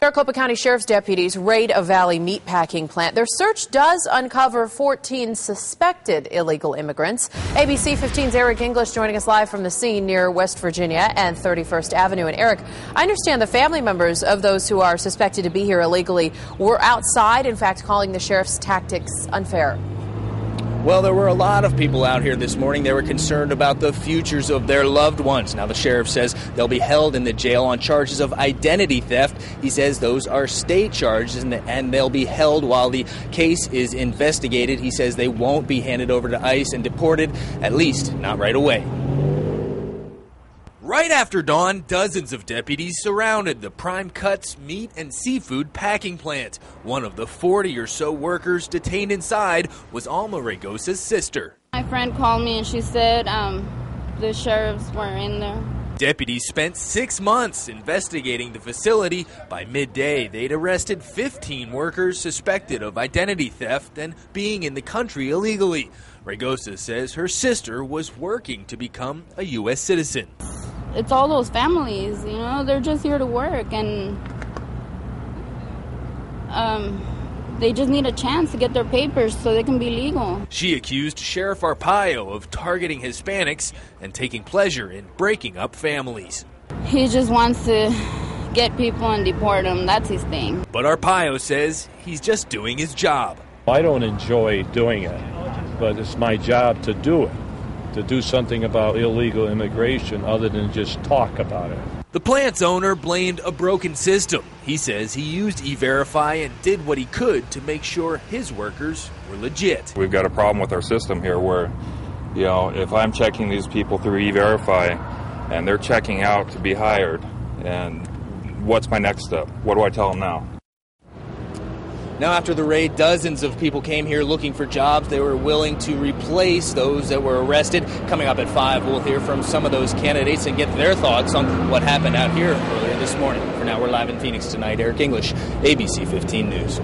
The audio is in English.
Maricopa County Sheriff's deputies raid a Valley meatpacking plant. Their search does uncover 14 suspected illegal immigrants. ABC 15's Eric English joining us live from the scene near West Virginia and 31st Avenue. And Eric, I understand the family members of those who are suspected to be here illegally were outside, in fact, calling the sheriff's tactics unfair. Well, there were a lot of people out here this morning. They were concerned about the futures of their loved ones. Now, the sheriff says they'll be held in the jail on charges of identity theft. He says those are state charges, and they'll be held while the case is investigated. He says they won't be handed over to ICE and deported, at least not right away. Right after dawn, dozens of deputies surrounded the Prime Cuts meat and seafood packing plant. One of the 40 or so workers detained inside was Alma, Raygoza's sister. My friend called me and she said the sheriffs were in there. Deputies spent 6 months investigating the facility. By midday, they'd arrested 15 workers suspected of identity theft and being in the country illegally. Raygoza says her sister was working to become a U.S. citizen. It's all those families, you know, they're just here to work, and they just need a chance to get their papers so they can be legal. She accused Sheriff Arpaio of targeting Hispanics and taking pleasure in breaking up families. He just wants to get people and deport them. That's his thing. But Arpaio says he's just doing his job. I don't enjoy doing it, but it's my job to do it. To do something about illegal immigration other than just talk about it. The plant's owner blamed a broken system. He says he used E-Verify and did what he could to make sure his workers were legit. We've got a problem with our system here where, you know, if I'm checking these people through E-Verify and they're checking out to be hired, and what's my next step? What do I tell them now? Now, after the raid, dozens of people came here looking for jobs. They were willing to replace those that were arrested. Coming up at 5, we'll hear from some of those candidates and get their thoughts on what happened out here earlier this morning. For now, we're live in Phoenix tonight. Eric English, ABC 15 News.